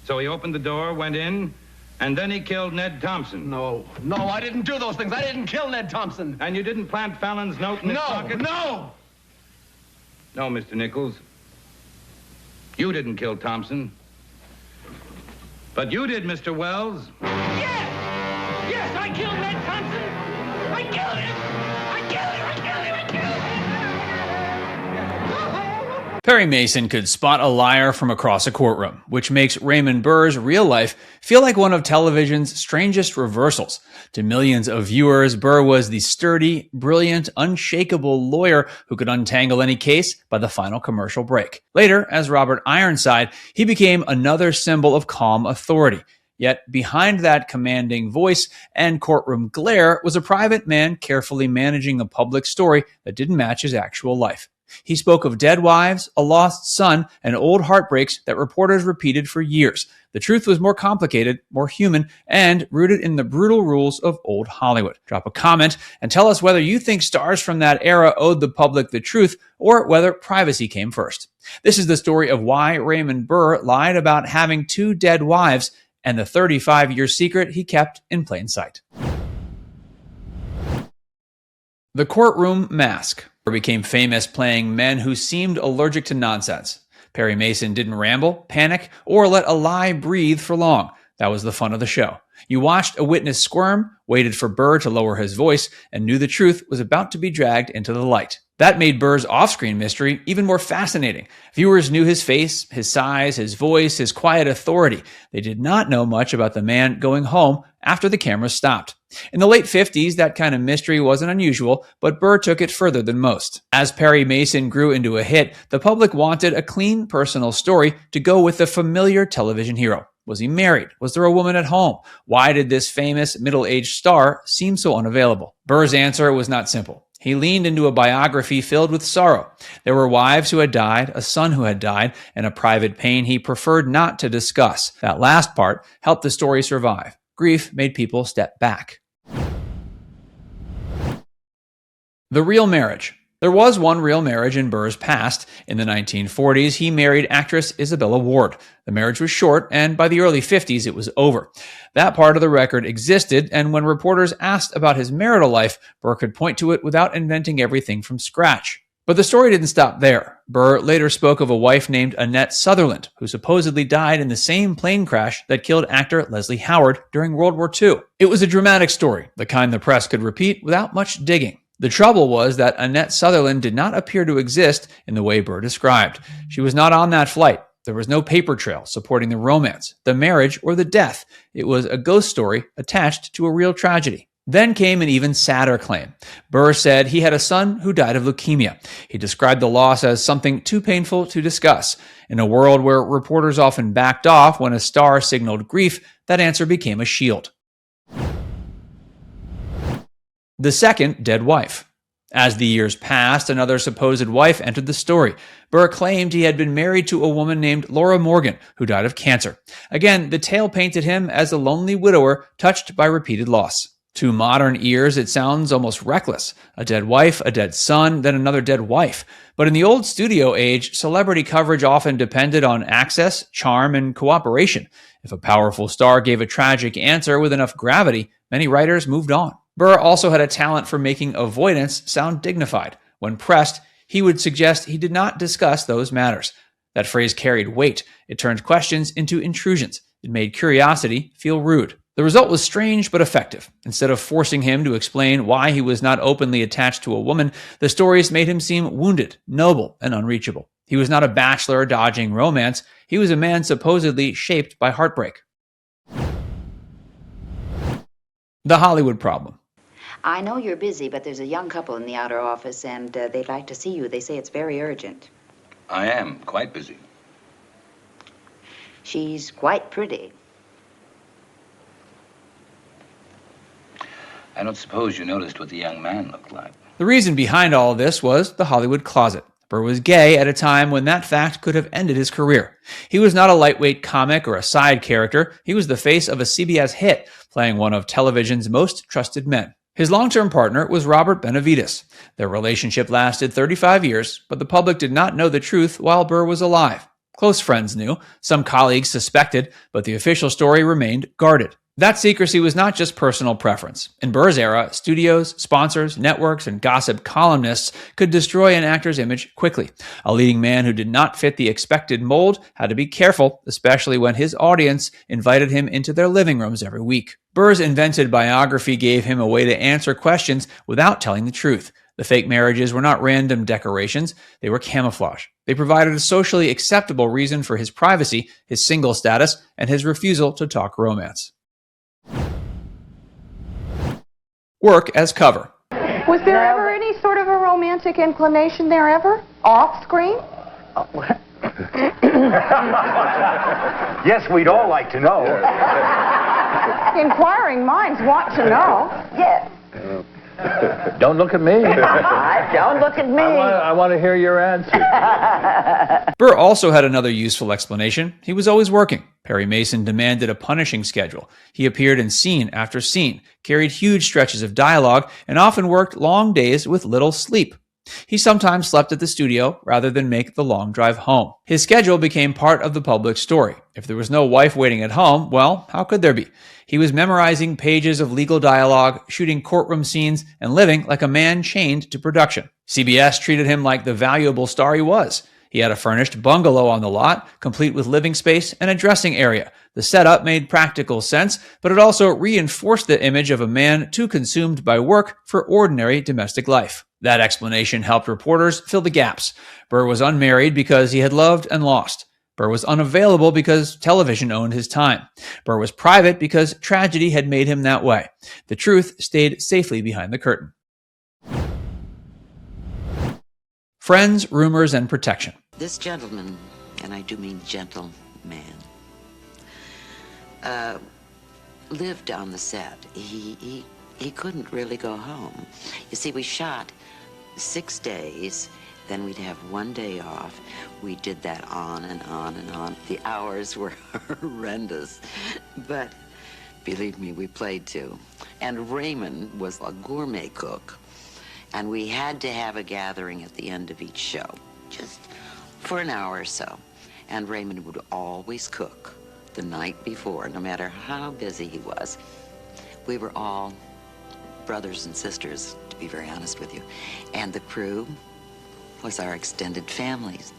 So he opened the door, went in, and then he killed Ned Thompson. No, I didn't do those things. I didn't kill Ned Thompson. And you didn't plant Fallon's note in his pocket? No! No, Mr. Nichols. You didn't kill Thompson. But you did, Mr. Wells. Yes! Yes, I killed Ned Thompson! I killed him! I killed him! I killed him! I killed him! Perry Mason could spot a liar from across a courtroom, which makes Raymond Burr's real life feel like one of television's strangest reversals. To millions of viewers, Burr was the sturdy, brilliant, unshakable lawyer who could untangle any case by the final commercial break. Later, as Robert Ironside, he became another symbol of calm authority. Yet behind that commanding voice and courtroom glare was a private man carefully managing a public story that didn't match his actual life. He spoke of dead wives, a lost son, and old heartbreaks that reporters repeated for years. The truth was more complicated, more human, and rooted in the brutal rules of old Hollywood. Drop a comment and tell us whether you think stars from that era owed the public the truth or whether privacy came first. This is the story of why Raymond Burr lied about having 2 dead wives and the 35-year secret he kept in plain sight. The Courtroom Mask. Burr became famous playing men who seemed allergic to nonsense. Perry Mason didn't ramble, panic, or let a lie breathe for long. That was the fun of the show. You watched a witness squirm, waited for Burr to lower his voice, and knew the truth was about to be dragged into the light. That made Burr's off-screen mystery even more fascinating. Viewers knew his face, his size, his voice, his quiet authority. They did not know much about the man going home after the cameras stopped. In the late 50s, that kind of mystery wasn't unusual, but Burr took it further than most. As Perry Mason grew into a hit, the public wanted a clean, personal story to go with the familiar television hero. Was he married? Was there a woman at home? Why did this famous middle-aged star seem so unavailable? Burr's answer was not simple. He leaned into a biography filled with sorrow. There were wives who had died, a son who had died, and a private pain he preferred not to discuss. That last part helped the story survive. Grief made people step back. The real marriage. There was one real marriage in Burr's past. In the 1940s, he married actress Isabella Ward. The marriage was short, and by the early 50s, it was over. That part of the record existed, and when reporters asked about his marital life, Burr could point to it without inventing everything from scratch. But the story didn't stop there. Burr later spoke of a wife named Annette Sutherland, who supposedly died in the same plane crash that killed actor Leslie Howard during World War II. It was a dramatic story, the kind the press could repeat without much digging. The trouble was that Annette Sutherland did not appear to exist in the way Burr described. She was not on that flight. There was no paper trail supporting the romance, the marriage, or the death. It was a ghost story attached to a real tragedy. Then came an even sadder claim. Burr said he had a son who died of leukemia. He described the loss as something too painful to discuss. In a world where reporters often backed off when a star signaled grief, that answer became a shield. The second dead wife. As the years passed, another supposed wife entered the story. Burr claimed he had been married to a woman named Laura Morgan, who died of cancer. Again, the tale painted him as a lonely widower touched by repeated loss. To modern ears, it sounds almost reckless. A dead wife, a dead son, then another dead wife. But in the old studio age, celebrity coverage often depended on access, charm, and cooperation. If a powerful star gave a tragic answer with enough gravity, many writers moved on. Burr also had a talent for making avoidance sound dignified. When pressed, he would suggest he did not discuss those matters. That phrase carried weight. It turned questions into intrusions. It made curiosity feel rude. The result was strange but effective. Instead of forcing him to explain why he was not openly attached to a woman, the stories made him seem wounded, noble, and unreachable. He was not a bachelor dodging romance. He was a man supposedly shaped by heartbreak. The Hollywood problem. I know you're busy, but there's a young couple in the outer office, and they'd like to see you. They say it's very urgent. I am quite busy. She's quite pretty. I don't suppose you noticed what the young man looked like. The reason behind all of this was the Hollywood closet. Burr was gay at a time when that fact could have ended his career. He was not a lightweight comic or a side character. He was the face of a CBS hit, playing one of television's most trusted men. His long-term partner was Robert Benavides. Their relationship lasted 35 years, but the public did not know the truth while Burr was alive. Close friends knew, some colleagues suspected, but the official story remained guarded. That secrecy was not just personal preference. In Burr's era, studios, sponsors, networks, and gossip columnists could destroy an actor's image quickly. A leading man who did not fit the expected mold had to be careful, especially when his audience invited him into their living rooms every week. Burr's invented biography gave him a way to answer questions without telling the truth. The fake marriages were not random decorations, they were camouflage. They provided a socially acceptable reason for his privacy, his single status, and his refusal to talk romance. Work as cover. Was there ever any sort of a romantic inclination there ever? Off screen? Yes, we'd all like to know. Inquiring minds want to know. Yes. Don't look at me. Don't look at me. I want to hear your answer. Burr also had another useful explanation. He was always working. Perry Mason demanded a punishing schedule. He appeared in scene after scene, carried huge stretches of dialogue, and often worked long days with little sleep. He sometimes slept at the studio rather than make the long drive home. His schedule became part of the public story. If there was no wife waiting at home, well, how could there be? He was memorizing pages of legal dialogue, shooting courtroom scenes, and living like a man chained to production. CBS treated him like the valuable star he was. He had a furnished bungalow on the lot, complete with living space and a dressing area. The setup made practical sense, but it also reinforced the image of a man too consumed by work for ordinary domestic life. That explanation helped reporters fill the gaps. Burr was unmarried because he had loved and lost. Burr was unavailable because television owned his time. Burr was private because tragedy had made him that way. The truth stayed safely behind the curtain. Friends, rumors, and protection. This gentleman, and I do mean gentleman, lived on the set. He couldn't really go home. You see, we shot 6 days, then we'd have 1 day off. We did that on and on and on. The hours were horrendous, but believe me, we played too. And Raymond was a gourmet cook, and we had to have a gathering at the end of each show, just for an hour or so. And Raymond would always cook the night before, no matter how busy he was. We were all brothers and sisters, to be very honest with you. And the crew was our extended families.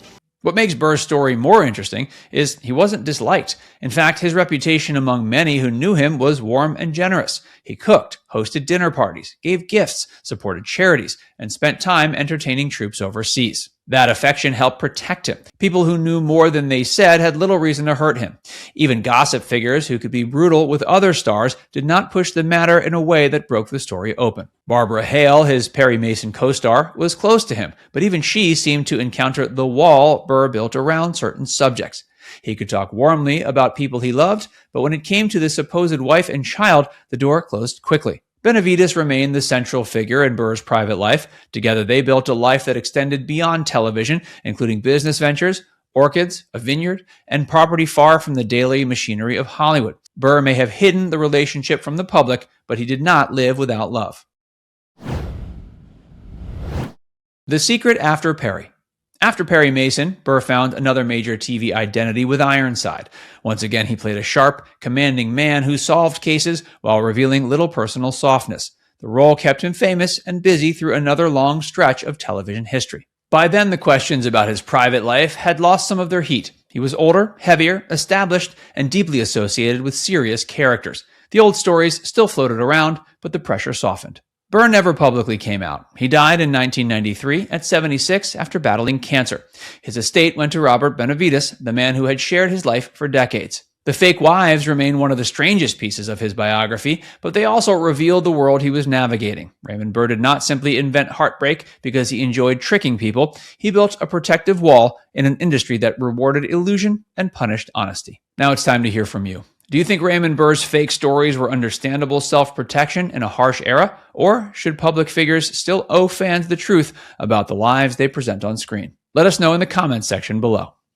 What makes Burr's story more interesting is he wasn't disliked. In fact, his reputation among many who knew him was warm and generous. He cooked, hosted dinner parties, gave gifts, supported charities, and spent time entertaining troops overseas. That affection helped protect him. People who knew more than they said had little reason to hurt him. Even gossip figures who could be brutal with other stars did not push the matter in a way that broke the story open. Barbara Hale, his Perry Mason co-star, was close to him, but even she seemed to encounter the wall Burr built around certain subjects. He could talk warmly about people he loved, but when it came to the supposed wife and child, the door closed quickly. Benavides remained the central figure in Burr's private life. Together, they built a life that extended beyond television, including business ventures, orchids, a vineyard, and property far from the daily machinery of Hollywood. Burr may have hidden the relationship from the public, but he did not live without love. The secret after Perry. After Perry Mason, Burr found another major TV identity with Ironside. Once again, he played a sharp, commanding man who solved cases while revealing little personal softness. The role kept him famous and busy through another long stretch of television history. By then, the questions about his private life had lost some of their heat. He was older, heavier, established, and deeply associated with serious characters. The old stories still floated around, but the pressure softened. Burr never publicly came out. He died in 1993 at 76 after battling cancer. His estate went to Robert Benavides, the man who had shared his life for decades. The fake wives remain one of the strangest pieces of his biography, but they also revealed the world he was navigating. Raymond Burr did not simply invent heartbreak because he enjoyed tricking people. He built a protective wall in an industry that rewarded illusion and punished honesty. Now it's time to hear from you. Do you think Raymond Burr's fake stories were understandable self-protection in a harsh era? Or should public figures still owe fans the truth about the lives they present on screen? Let us know in the comments section below.